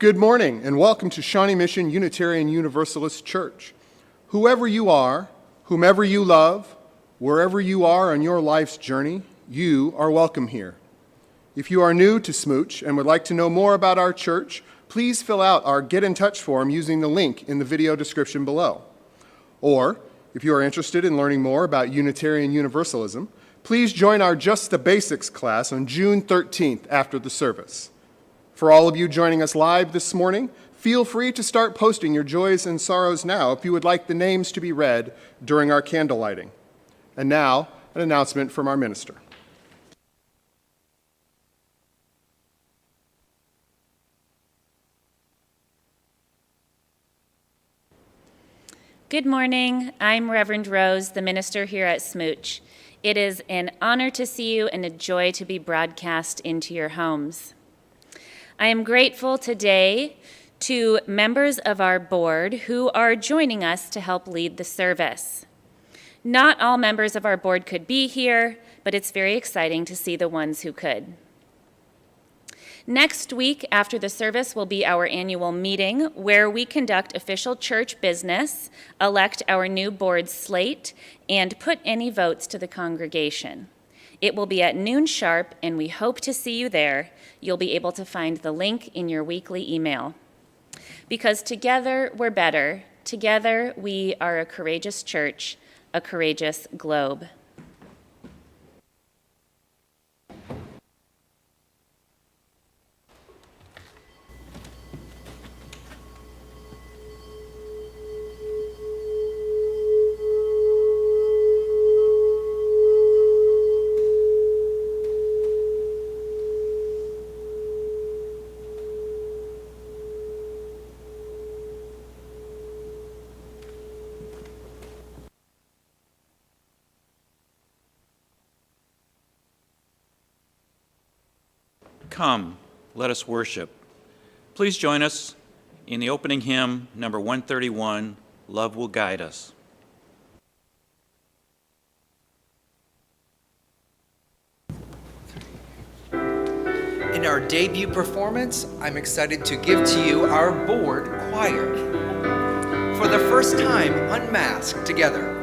Good morning and welcome to Shawnee Mission Unitarian Universalist Church. Whoever you are, whomever you love, wherever you are on your life's journey, you are welcome here. If you are new to SMUUCh and would like to know more about our church, please fill out our Get in Touch form using the link in the video description below. Or, if you are interested in learning more about Unitarian Universalism, please join our Just the Basics class on June 13th after the service. For all of you joining us live this morning, feel free to start posting your joys and sorrows now if you would like the names to be read during our candle lighting. And now, an announcement from our minister. Good morning. I'm Reverend Rose, the minister here at SMUUCh. It is an honor to see you and a joy to be broadcast into your homes. I am grateful today to members of our board who are joining us to help lead the service. Not all members of our board could be here, but it's very exciting to see the ones who could. Next week after the service will be our annual meeting where we conduct official church business, elect our new board slate, and put any votes to the congregation. It will be at noon sharp, and we hope to see you there. You'll be able to find the link in your weekly email. Because together we're better. Together we are a courageous church, a courageous globe. Come, let us worship. Please join us in the opening hymn, number 131, Love Will Guide Us. In our debut performance, I'm excited to give to you our board choir. For the first time, unmasked together.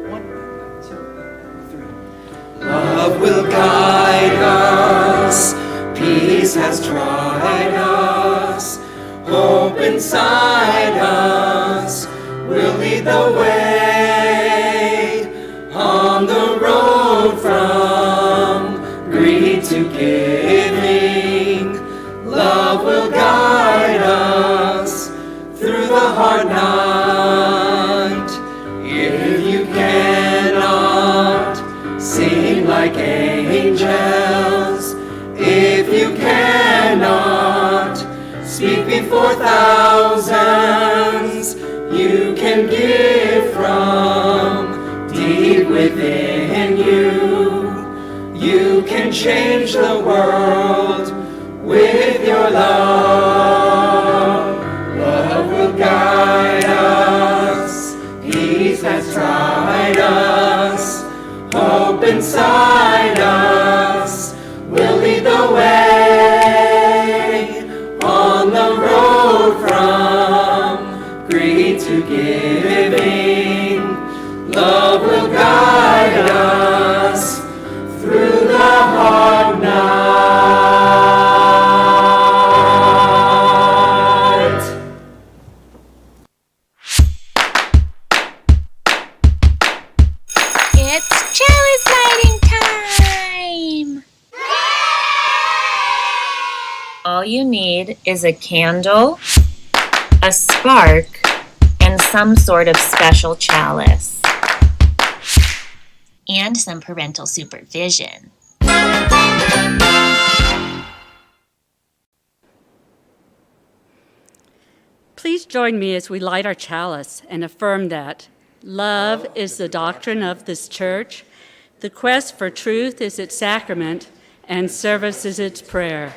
1, 2, 3. Love will guide has tried us. Hope inside us will lead the way on the road from greed to giving. Love will guide us through the hard night. If you cannot sing like angels, if you cannot speak before thousands, you can give from deep within you. You can change the world with your love. Love will guide us. Peace has tried us. Hope inside us will lead the way on the road from greed to giving. Love will guide us through the hard night. It's chalice lighting time! All you need is a candle, a spark, and some sort of special chalice. And some parental supervision. Please join me as we light our chalice and affirm that love is the doctrine of this church, the quest for truth is its sacrament, and service is its prayer.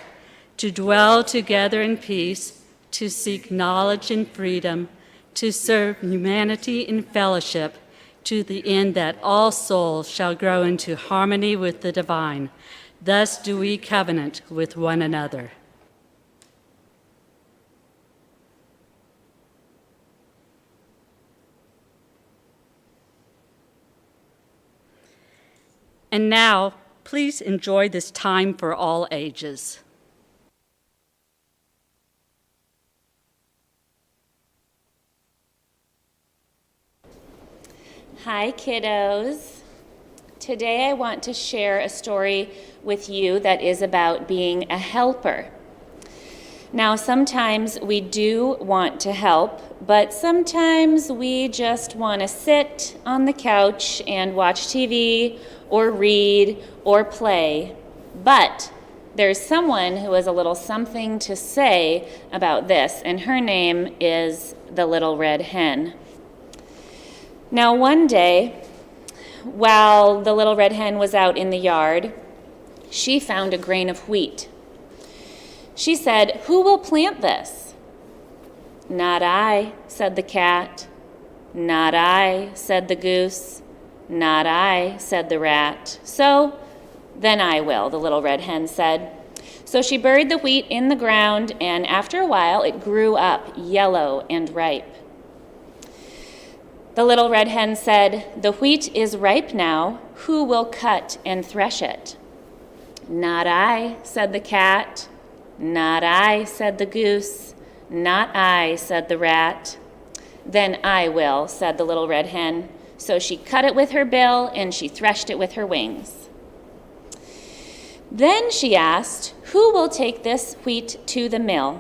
To dwell together in peace, to seek knowledge and freedom, to serve humanity in fellowship, to the end that all souls shall grow into harmony with the divine. Thus do we covenant with one another. And now, please enjoy this time for all ages. Hi, kiddos. Today I want to share a story with you that is about being a helper. Now, sometimes we do want to help, but sometimes we just want to sit on the couch and watch TV or read or play. But there's someone who has a little something to say about this, and her name is the Little Red Hen. Now, one day, while the Little Red Hen was out in the yard, she found a grain of wheat. She said, "Who will plant this?" "Not I," said the cat. "Not I," said the goose. "Not I," said the rat. "So, then I will," the Little Red Hen said. So she buried the wheat in the ground, and after a while it grew up yellow and ripe. The Little Red Hen said, "The wheat is ripe now. Who will cut and thresh it?" "Not I," said the cat. "Not I," said the goose. "Not I," said the rat. "Then I will," said the Little Red Hen. So she cut it with her bill and she threshed it with her wings. Then she asked, "Who will take this wheat to the mill?"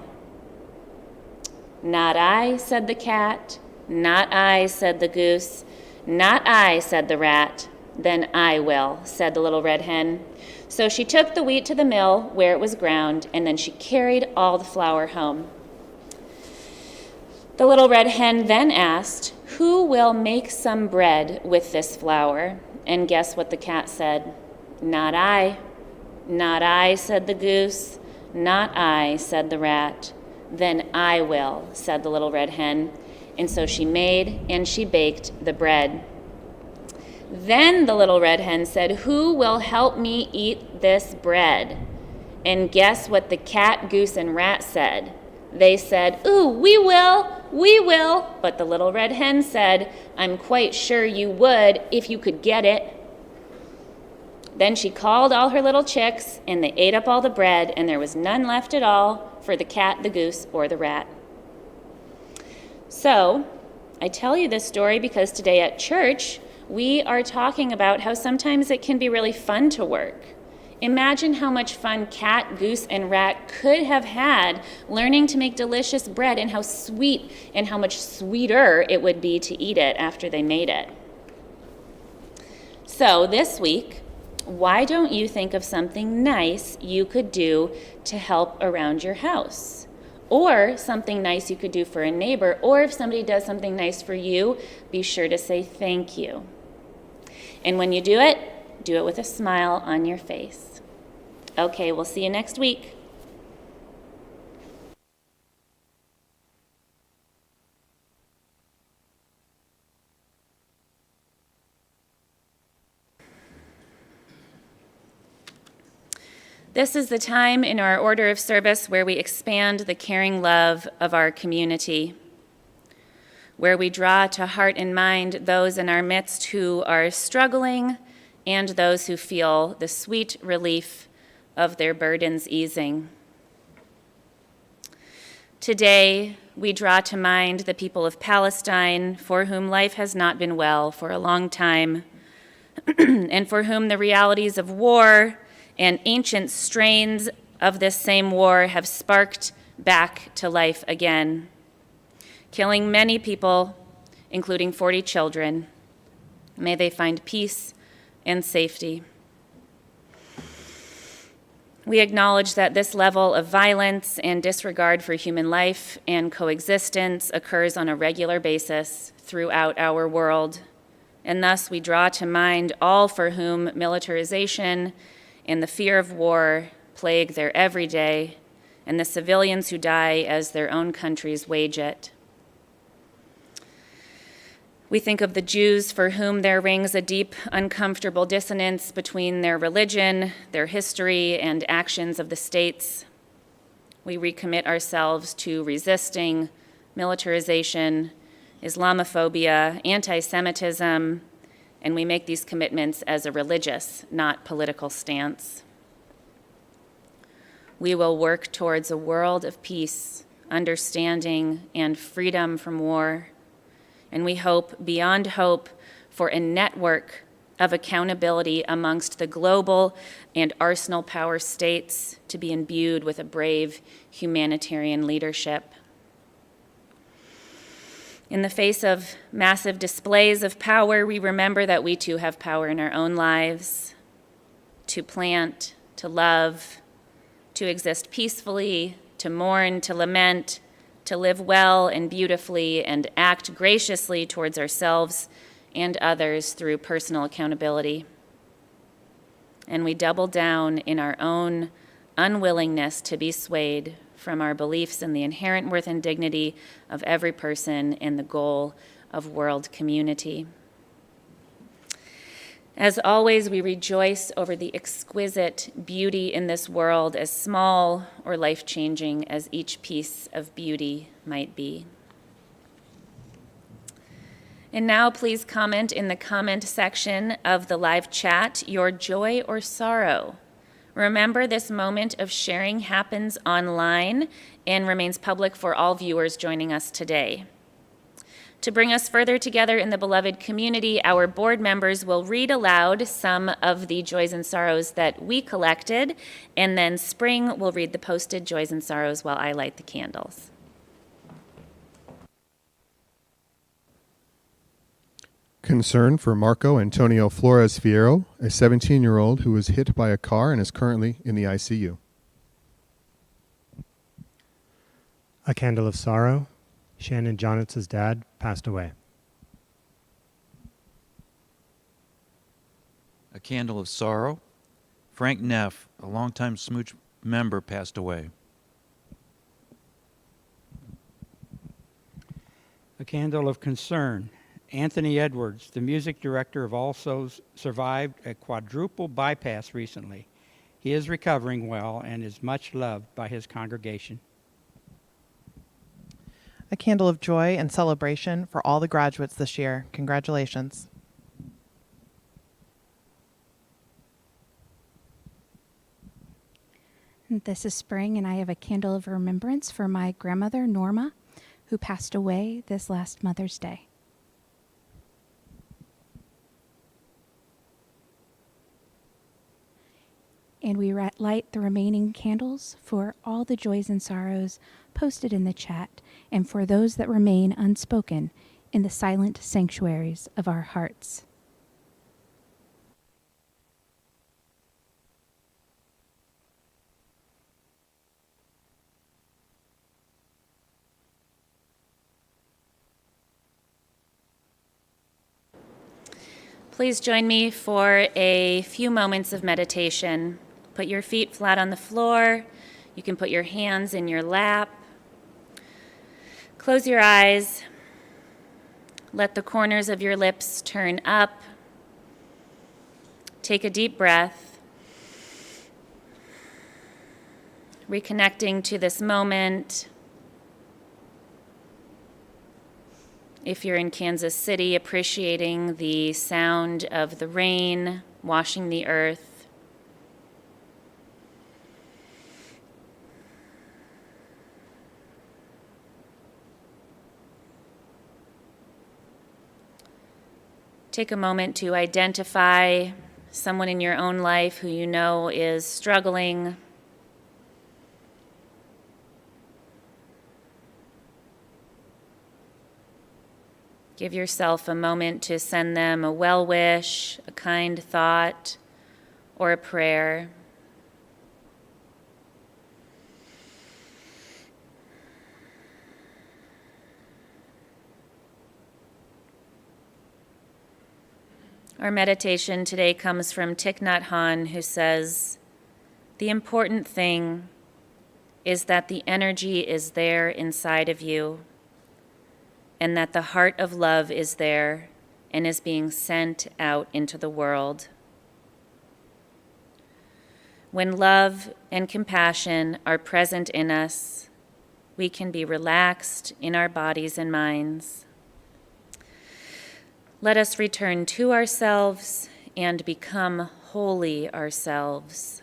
"Not I," said the cat. "Not I," said the goose. "Not I," said the rat. "Then I will," said the Little Red Hen. So she took the wheat to the mill where it was ground, and then she carried all the flour home. The Little Red Hen then asked, "Who will make some bread with this flour?" And guess what the cat said? "Not I." "Not I," said the goose. "Not I," said the rat. "Then I will," said the Little Red Hen. And so she made and she baked the bread. Then the Little Red Hen said, "Who will help me eat this bread?" And guess what the cat, goose, and rat said? They said, "Ooh, we will, we will." But the Little Red Hen said, "I'm quite sure you would if you could get it." Then she called all her little chicks, and they ate up all the bread, and there was none left at all for the cat, the goose, or the rat. So, I tell you this story because today at church, we are talking about how sometimes it can be really fun to work. Imagine how much fun cat, goose, and rat could have had learning to make delicious bread, and how sweet and how much sweeter it would be to eat it after they made it. So this week, why don't you think of something nice you could do to help around your house? Or something nice you could do for a neighbor, or if somebody does something nice for you, be sure to say thank you. And when you do it with a smile on your face. Okay, we'll see you next week. This is the time in our order of service where we expand the caring love of our community, where we draw to heart and mind those in our midst who are struggling and those who feel the sweet relief of their burdens easing. Today, we draw to mind the people of Palestine, for whom life has not been well for a long time, and for whom the realities of war and ancient strains of this same war have sparked back to life again, killing many people, including 40 children. May they find peace and safety. We acknowledge that this level of violence and disregard for human life and coexistence occurs on a regular basis throughout our world, and thus we draw to mind all for whom militarization and the fear of war plague their everyday, and the civilians who die as their own countries wage it. We think of the Jews for whom there rings a deep, uncomfortable dissonance between their religion, their history, and actions of the states. We recommit ourselves to resisting militarization, Islamophobia, anti-Semitism, and we make these commitments as a religious, not political stance. We will work towards a world of peace, understanding, and freedom from war. And we hope, beyond hope, for a network of accountability amongst the global and arsenal power states to be imbued with a brave humanitarian leadership. In the face of massive displays of power, we remember that we too have power in our own lives to plant, to love, to exist peacefully, to mourn, to lament, to live well and beautifully, and act graciously towards ourselves and others through personal accountability. And we double down in our own unwillingness to be swayed from our beliefs in the inherent worth and dignity of every person and the goal of world community. As always, we rejoice over the exquisite beauty in this world, as small or life-changing as each piece of beauty might be. And now please comment in the comment section of the live chat your joy or sorrow. Remember, this moment of sharing happens online and remains public for all viewers joining us today. To bring us further together in the beloved community, our board members will read aloud some of the joys and sorrows that we collected, and then Spring will read the posted joys and sorrows while I light the candles. Concern for Marco Antonio Flores Fierro, a 17-year-old who was hit by a car and is currently in the ICU. A candle of sorrow. Shannon Jonit's dad passed away. A candle of sorrow. Frank Neff, a longtime SMUUCh member, passed away. A candle of concern. Anthony Edwards, the music director of All Souls, survived a quadruple bypass recently. He is recovering well and is much loved by his congregation. A candle of joy and celebration for all the graduates this year. Congratulations. This is Spring, and I have a candle of remembrance for my grandmother, Norma, who passed away this last Mother's Day. And we light the remaining candles for all the joys and sorrows posted in the chat, and for those that remain unspoken in the silent sanctuaries of our hearts. Please join me for a few moments of meditation. Put your feet flat on the floor. You can put your hands in your lap. Close your eyes. Let the corners of your lips turn up. Take a deep breath. Reconnecting to this moment. If you're in Kansas City, appreciating the sound of the rain washing the earth. Take a moment to identify someone in your own life who you know is struggling. Give yourself a moment to send them a well wish, a kind thought, or a prayer. Our meditation today comes from Thich Nhat Hanh, who says, "The important thing is that the energy is there inside of you, and that the heart of love is there and is being sent out into the world." When love and compassion are present in us, we can be relaxed in our bodies and minds. Let us return to ourselves and become wholly ourselves.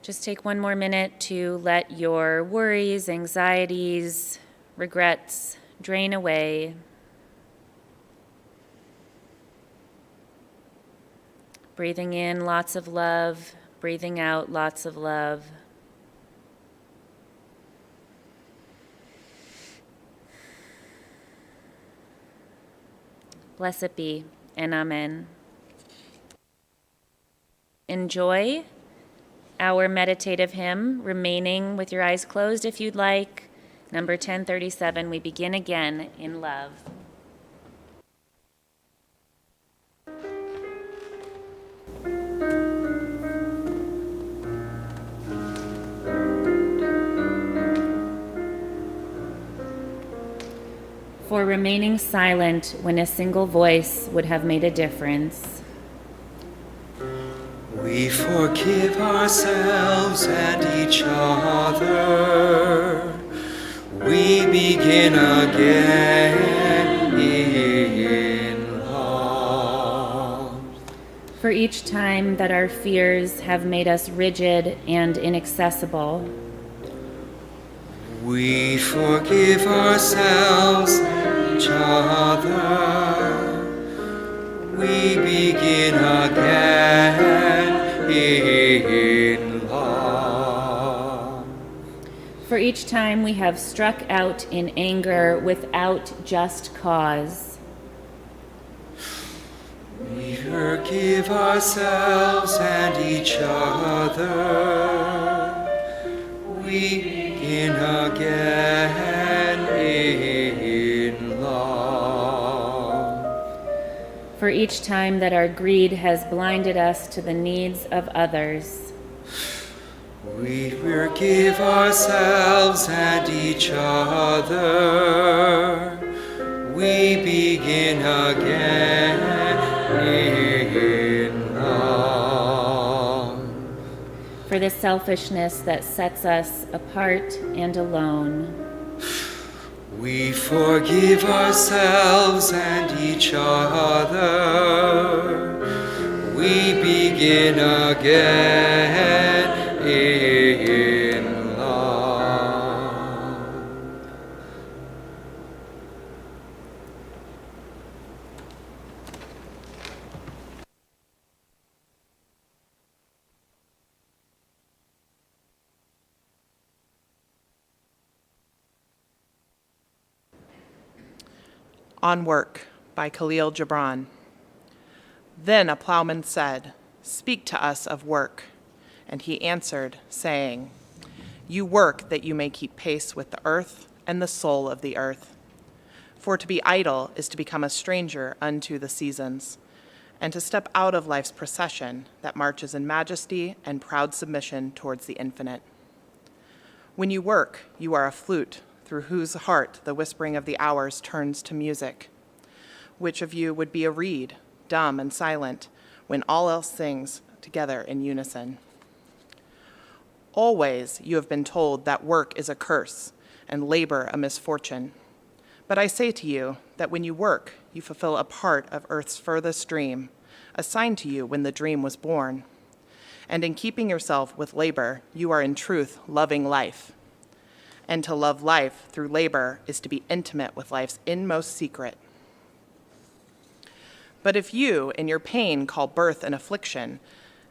Just take one more minute to let your worries, anxieties, regrets drain away. Breathing in lots of love, breathing out lots of love. Blessed be, and amen. Enjoy our meditative hymn, remaining with your eyes closed if you'd like. Number 1037, we begin again in love. For remaining silent when a single voice would have made a difference. We forgive ourselves and each other. We begin again in love. For each time that our fears have made us rigid and inaccessible. We forgive ourselves and each other. We begin again in love. For each time we have struck out in anger without just cause. We forgive ourselves and each other. We begin again in love. For each time that our greed has blinded us to the needs of others. We forgive ourselves and each other. We begin again in love. For the selfishness that sets us apart and alone. We forgive ourselves and each other. we begin again in love. On Work by Khalil Gibran. Then a plowman said, "Speak to us of work." And he answered, saying, "You work that you may keep pace with the earth and the soul of the earth. For to be idle is to become a stranger unto the seasons, and to step out of life's procession that marches in majesty and proud submission towards the infinite. When you work, you are a flute through whose heart the whispering of the hours turns to music. Which of you would be a reed, dumb and silent, when all else sings together in unison? Always you have been told that work is a curse and labor a misfortune. But I say to you that when you work, you fulfill a part of earth's furthest dream, assigned to you when the dream was born. And in keeping yourself with labor, you are in truth loving life. And to love life through labor is to be intimate with life's inmost secret. But if you, in your pain, call birth an affliction,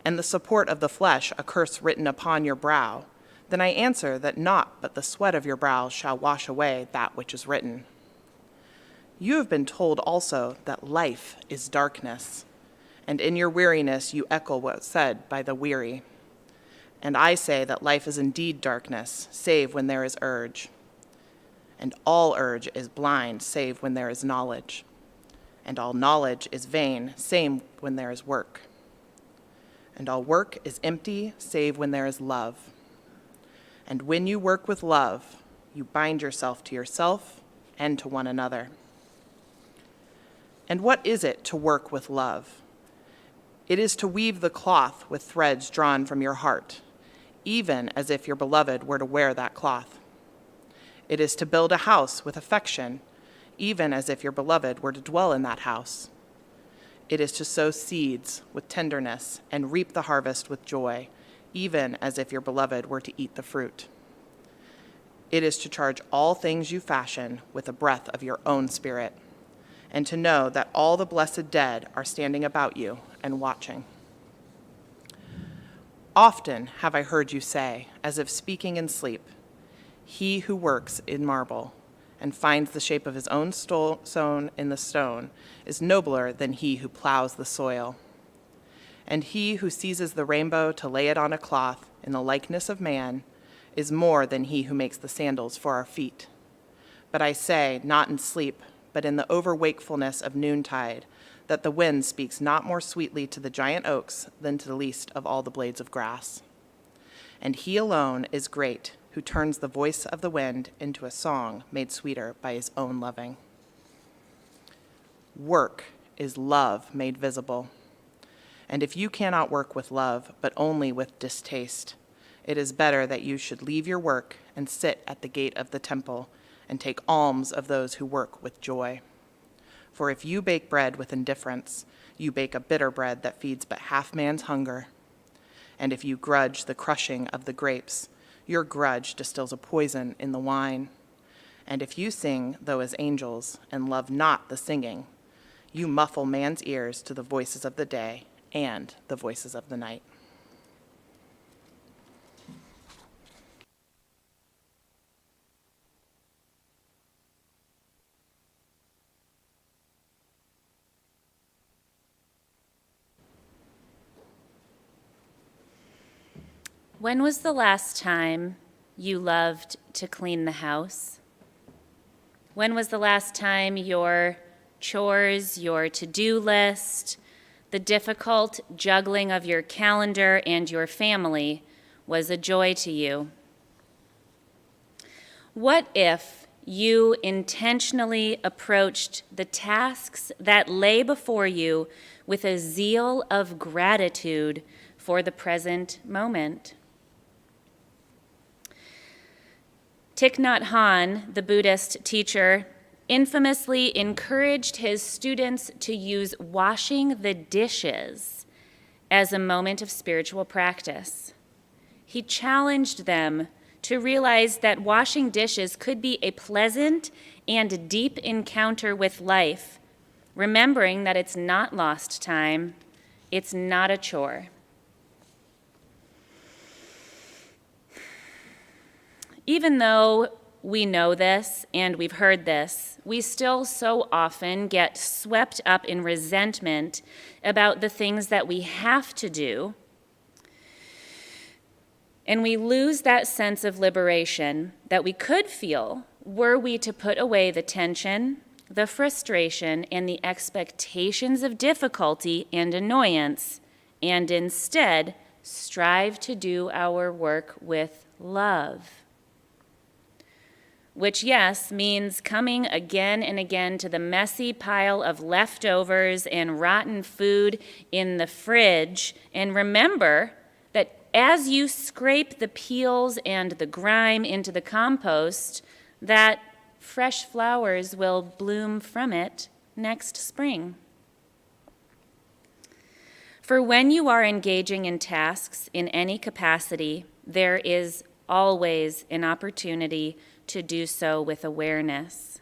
and the support of the flesh a curse written upon your brow, then I answer that naught but the sweat of your brow shall wash away that which is written. You have been told also that life is darkness, and in your weariness you echo what was said by the weary. And I say that life is indeed darkness, save when there is urge. And all urge is blind, save when there is knowledge. And all knowledge is vain, save when there is work. And all work is empty, save when there is love. And when you work with love, you bind yourself to yourself and to one another. And what is it to work with love? It is to weave the cloth with threads drawn from your heart, even as if your beloved were to wear that cloth. It is to build a house with affection, even as if your beloved were to dwell in that house. It is to sow seeds with tenderness and reap the harvest with joy, even as if your beloved were to eat the fruit. It is to charge all things you fashion with the breath of your own spirit, and to know that all the blessed dead are standing about you and watching. Often have I heard you say, as if speaking in sleep, he who works in marble and finds the shape of his own sewn in the stone is nobler than he who plows the soil. And he who seizes the rainbow to lay it on a cloth in the likeness of man is more than he who makes the sandals for our feet. But I say, not in sleep, but in the overwakefulness of noontide, that the wind speaks not more sweetly to the giant oaks than to the least of all the blades of grass. And he alone is great, who turns the voice of the wind into a song made sweeter by his own loving. Work is love made visible. And if you cannot work with love, but only with distaste, it is better that you should leave your work and sit at the gate of the temple and take alms of those who work with joy. For if you bake bread with indifference, you bake a bitter bread that feeds but half man's hunger. And if you grudge the crushing of the grapes, your grudge distills a poison in the wine. And if you sing, though as angels, and love not the singing, you muffle man's ears to the voices of the day and the voices of the night. When was the last time you loved to clean the house? When was the last time your chores, your to-do list, the difficult juggling of your calendar and your family was a joy to you? What if you intentionally approached the tasks that lay before you with a zeal of gratitude for the present moment? Thich Nhat Hanh, the Buddhist teacher, infamously encouraged his students to use washing the dishes as a moment of spiritual practice. He challenged them to realize that washing dishes could be a pleasant and deep encounter with life, remembering that it's not lost time, it's not a chore. Even though we know this and we've heard this, we still so often get swept up in resentment about the things that we have to do, and we lose that sense of liberation that we could feel were we to put away the tension, the frustration, and the expectations of difficulty and annoyance, and instead strive to do our work with love. Which, yes, means coming again and again to the messy pile of leftovers and rotten food in the fridge, and remember that as you scrape the peels and the grime into the compost, that fresh flowers will bloom from it next spring. For when you are engaging in tasks in any capacity, there is always an opportunity to do so with awareness.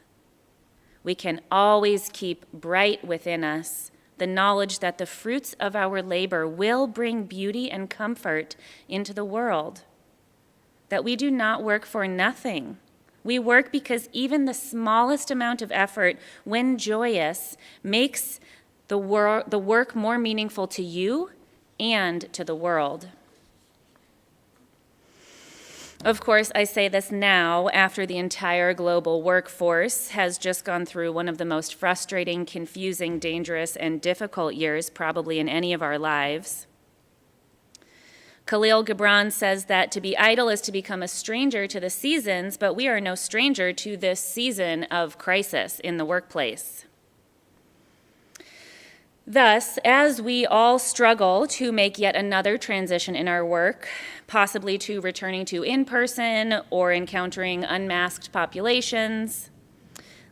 We can always keep bright within us the knowledge that the fruits of our labor will bring beauty and comfort into the world, that we do not work for nothing. We work because even the smallest amount of effort, when joyous, makes the work more meaningful to you and to the world. Of course, I say this now after the entire global workforce has just gone through one of the most frustrating, confusing, dangerous, and difficult years probably in any of our lives. Khalil Gibran says that to be idle is to become a stranger to the seasons, but we are no stranger to this season of crisis in the workplace. Thus, as we all struggle to make yet another transition in our work, possibly to returning to in-person or encountering unmasked populations,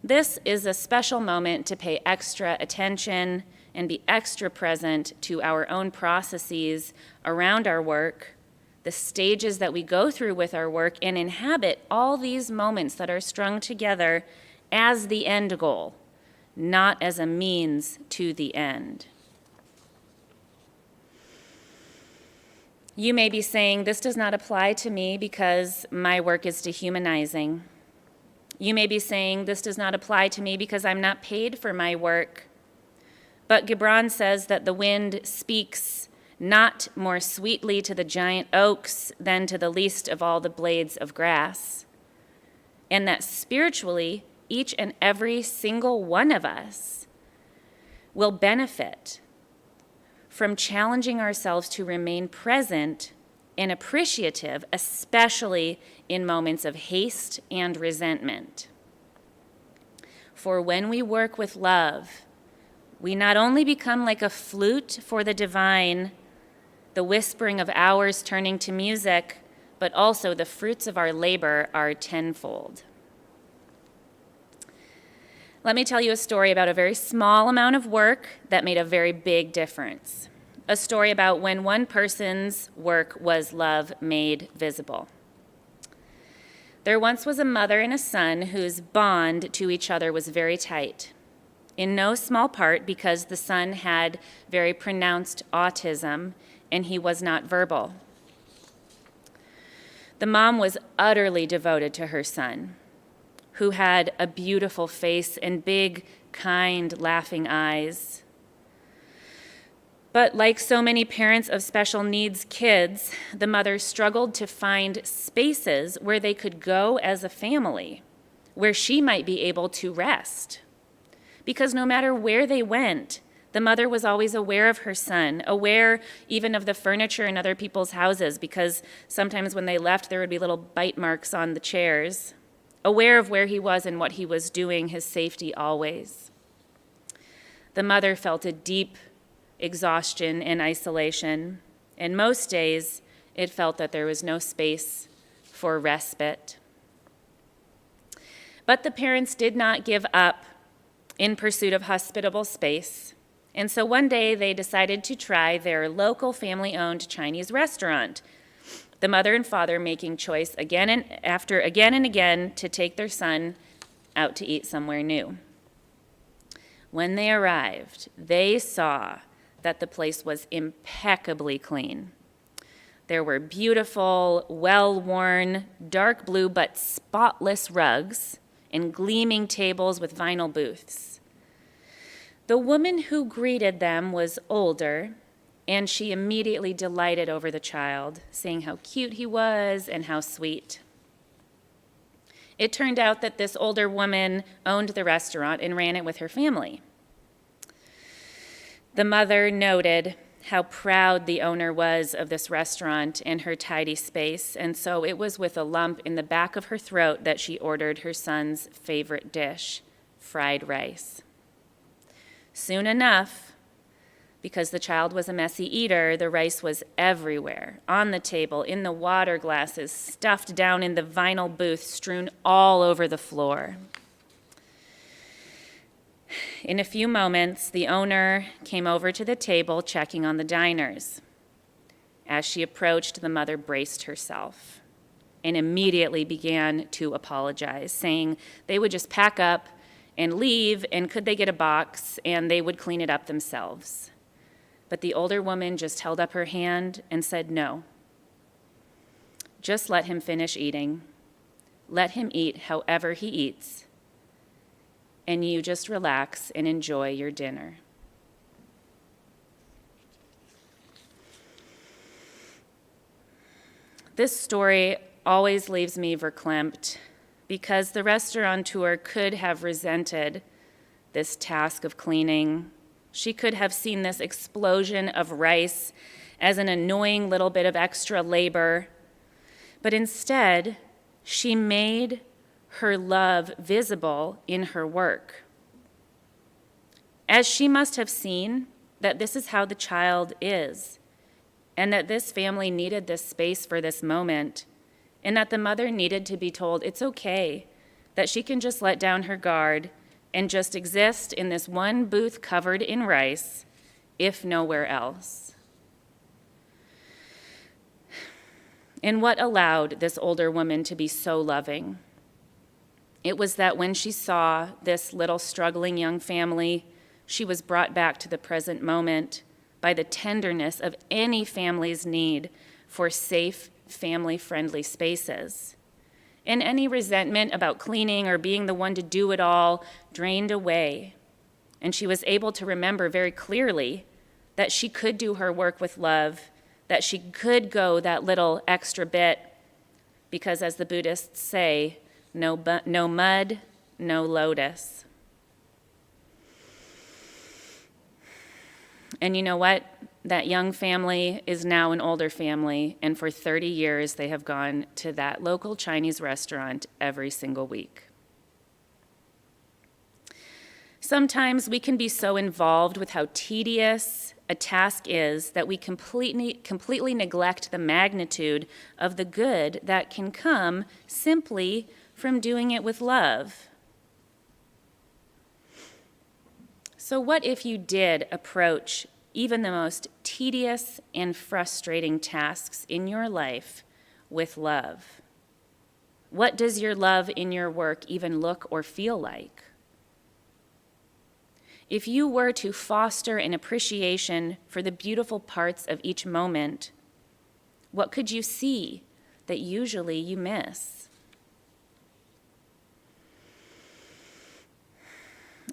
this is a special moment to pay extra attention and be extra present to our own processes around our work, the stages that we go through with our work, and inhabit all these moments that are strung together as the end goal, not as a means to the end. You may be saying, this does not apply to me because my work is dehumanizing. You may be saying, this does not apply to me because I'm not paid for my work. But Gibran says that the wind speaks not more sweetly to the giant oaks than to the least of all the blades of grass, and that spiritually, each and every single one of us will benefit from challenging ourselves to remain present and appreciative, especially in moments of haste and resentment. For when we work with love, we not only become like a flute for the divine, the whispering of hours turning to music, but also the fruits of our labor are tenfold. Let me tell you a story about a very small amount of work that made a very big difference. A story about when one person's work was love made visible. There once was a mother and a son whose bond to each other was very tight, in no small part because the son had very pronounced autism and he was not verbal. The mom was utterly devoted to her son, who had a beautiful face and big, kind, laughing eyes. But like so many parents of special needs kids, the mother struggled to find spaces where they could go as a family, where she might be able to rest. Because no matter where they went, the mother was always aware of her son, aware even of the furniture in other people's houses, because sometimes when they left, there would be little bite marks on the chairs. Aware of where he was and what he was doing, his safety always. The mother felt a deep exhaustion and isolation, and most days it felt that there was no space for respite. But the parents did not give up in pursuit of hospitable space, And so one day they decided to try their local family-owned Chinese restaurant. The mother and father making choice again and again to take their son out to eat somewhere new. When they arrived, they saw that the place was impeccably clean. There were beautiful, well-worn, dark blue but spotless rugs and gleaming tables with vinyl booths. The woman who greeted them was older, and she immediately delighted over the child, saying how cute he was and how sweet. It turned out that this older woman owned the restaurant and ran it with her family. The mother noted how proud the owner was of this restaurant and her tidy space, and so it was with a lump in the back of her throat that she ordered her son's favorite dish, fried rice. Soon enough, because the child was a messy eater, the rice was everywhere, on the table, in the water glasses, stuffed down in the vinyl booth, strewn all over the floor. In a few moments, the owner came over to the table, checking on the diners. As she approached, the mother braced herself and immediately began to apologize, saying they would just pack up and leave, and could they get a box, and they would clean it up themselves. But the older woman just held up her hand and said, no. Just let him finish eating. Let him eat however he eats. And you just relax and enjoy your dinner. This story always leaves me verklempt, because the restaurateur could have resented this task of cleaning. She could have seen this explosion of rice as an annoying little bit of extra labor. But instead, she made her love visible in her work. As she must have seen that this is how the child is, and that this family needed this space for this moment, and that the mother needed to be told it's okay, that she can just let down her guard and just exist in this one booth covered in rice, if nowhere else. And what allowed this older woman to be so loving? It was that when she saw this little struggling young family, she was brought back to the present moment by the tenderness of any family's need for safe, family-friendly spaces. And any resentment about cleaning or being the one to do it all drained away. And she was able to remember very clearly that she could do her work with love, that she could go that little extra bit, because as the Buddhists say, no mud, no lotus. And you know what? That young family is now an older family, and for 30 years they have gone to that local Chinese restaurant every single week. Sometimes we can be so involved with how tedious a task is that we completely neglect the magnitude of the good that can come simply from doing it with love. So what if you did approach even the most tedious and frustrating tasks in your life with love? What does your love in your work even look or feel like? If you were to foster an appreciation for the beautiful parts of each moment, what could you see that usually you miss?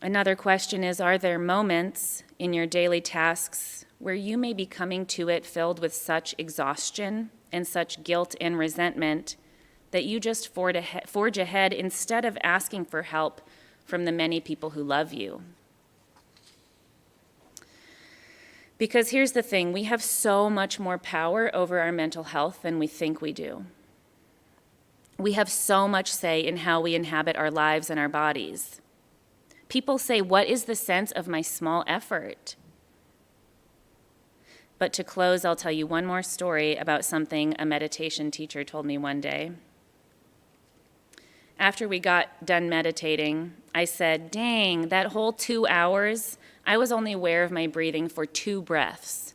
Another question is, are there moments in your daily tasks where you may be coming to it filled with such exhaustion and such guilt and resentment that you just forge ahead instead of asking for help from the many people who love you? Because here's the thing, we have so much more power over our mental health than we think we do. We have so much say in how we inhabit our lives and our bodies. People say, what is the sense of my small effort? But to close, I'll tell you one more story about something a meditation teacher told me one day. After we got done meditating, I said, dang, that whole 2 hours, I was only aware of my breathing for 2 breaths.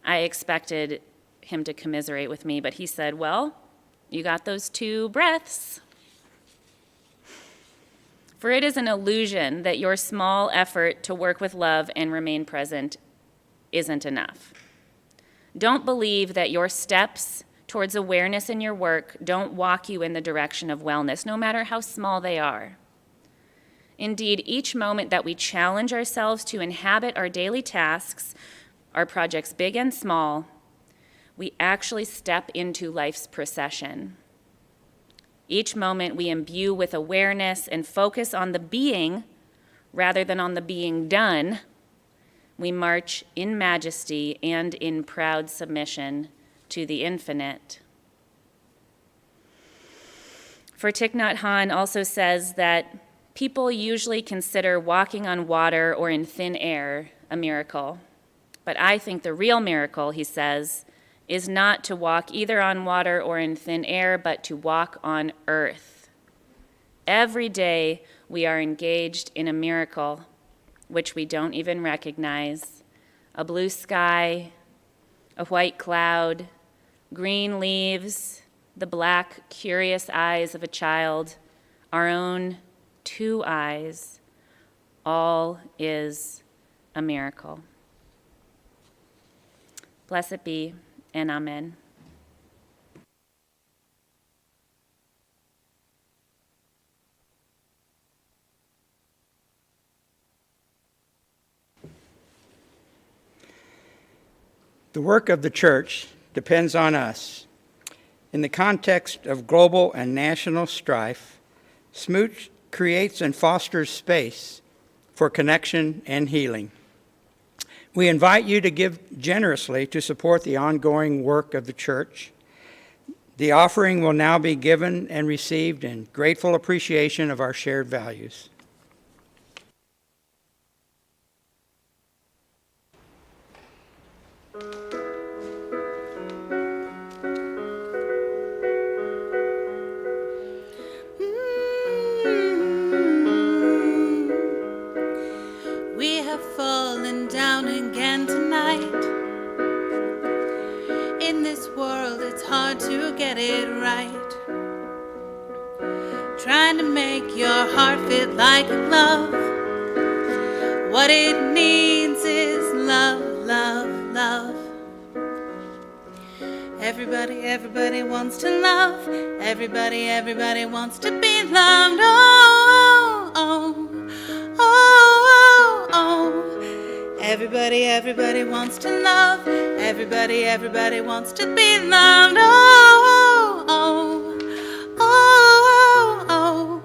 I expected him to commiserate with me, but he said, well, you got those 2 breaths. For it is an illusion that your small effort to work with love and remain present isn't enough. Don't believe that your steps towards awareness in your work don't walk you in the direction of wellness, no matter how small they are. Indeed, each moment that we challenge ourselves to inhabit our daily tasks, our projects big and small, we actually step into life's procession. Each moment we imbue with awareness and focus on the being rather than on the being done, we march in majesty and in proud submission to the infinite. For Thich Nhat Hanh also says that people usually consider walking on water or in thin air a miracle. But I think the real miracle, he says, is not to walk either on water or in thin air, but to walk on earth. Every day we are engaged in a miracle which we don't even recognize. A blue sky, a white cloud, green leaves, the black, curious eyes of a child, our own 2 eyes, all is a miracle. Blessed be, and amen. The work of the church depends on us. In the context of global and national strife, SMUUCh creates and fosters space for connection and healing. We invite you to give generously to support the ongoing work of the church. The offering will now be given and received in grateful appreciation of our shared values. We have fallen down again tonight. In this world, it's hard to get it right. Trying to make your heart fit like a glove. What it needs is love, love, love. Everybody wants to love. Everybody wants to be loved. Oh, oh, oh, oh, oh. Everybody wants to love. Everybody wants to be loved. Oh, oh, oh, oh, oh.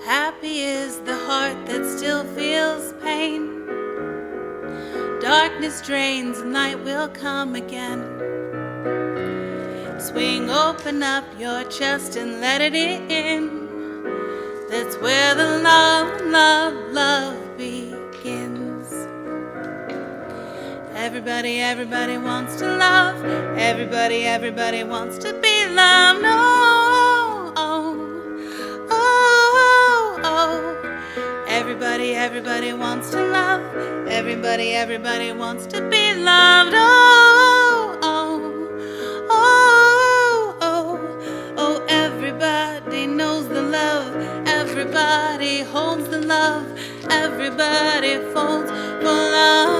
Happy is the heart that still feels pain. Darkness drains, and light will come again. Swing open up your chest and let it in. That's where the love, love, love begins. Everybody wants to love. Everybody wants to be loved. Oh, oh, oh, oh, oh. Everybody wants to love. Everybody wants to be loved. Oh, oh, oh, oh, oh. Everybody knows the love. Everybody holds the love. Everybody falls for love.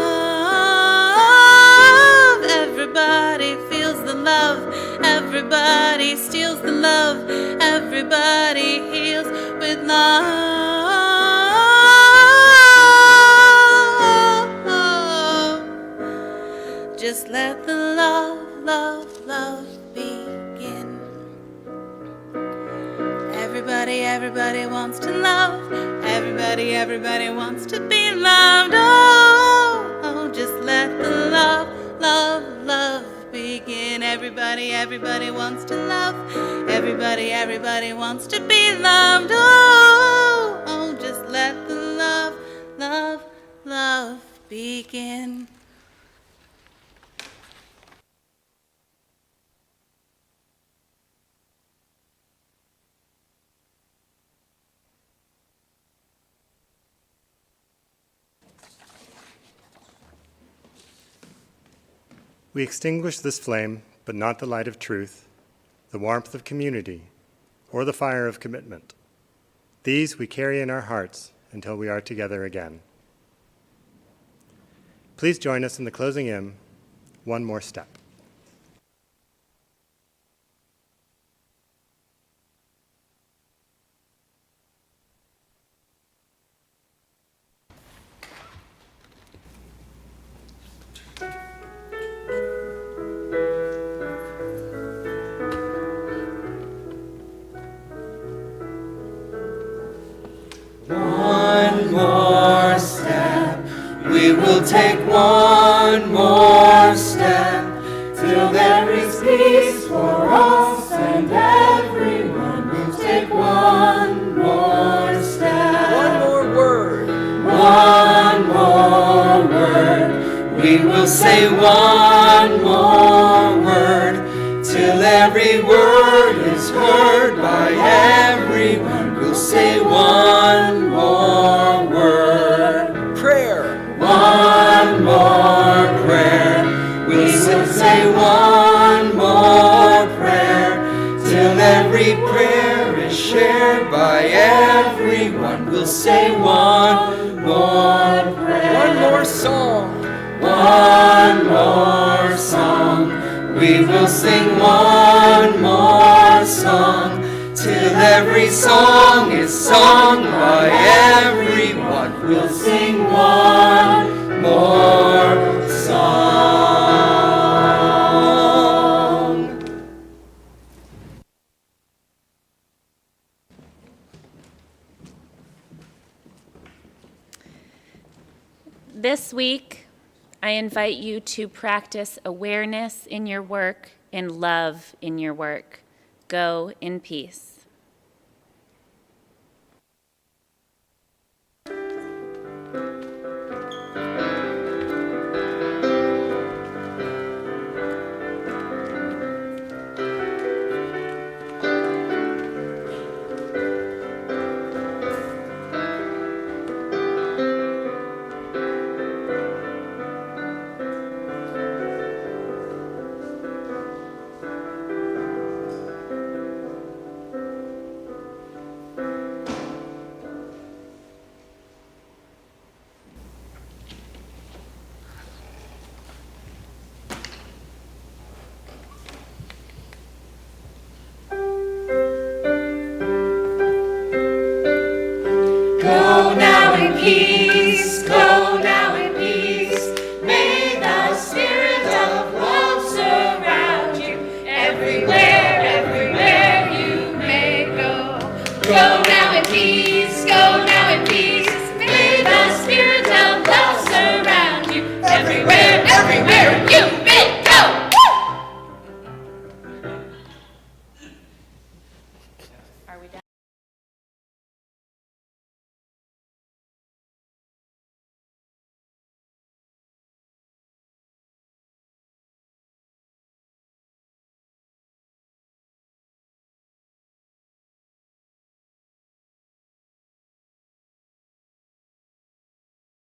Everybody feels the love. Everybody steals the love. Everybody heals with love. Just let the love, love, love begin. Everybody wants to love. Everybody wants to be loved. Oh, oh, just let the love, love, love begin. Everybody wants to love. Everybody wants to be loved. Oh, oh, just let the love, love, love begin. We extinguish this flame, but not the light of truth, the warmth of community, or the fire of commitment. These we carry in our hearts until we are together again. Please join us in the closing hymn, One More Step. One more step, we will take one more step, till there is peace for us and everyone will take one more step. One more word, one more word, we will say one more word, till every word is heard by everyone. We'll say one more word. Prayer. One more prayer. We'll say one more prayer. Till every prayer is shared by everyone. We'll say one more prayer. One more song. One more song. We will sing one more song. Till every song is sung by everyone, we'll sing one more song. This week, I invite you to practice awareness in your work and love in your work. Go in peace. Go now in peace, go now in peace. May the spirit of love surround you everywhere, everywhere you may go. Go now.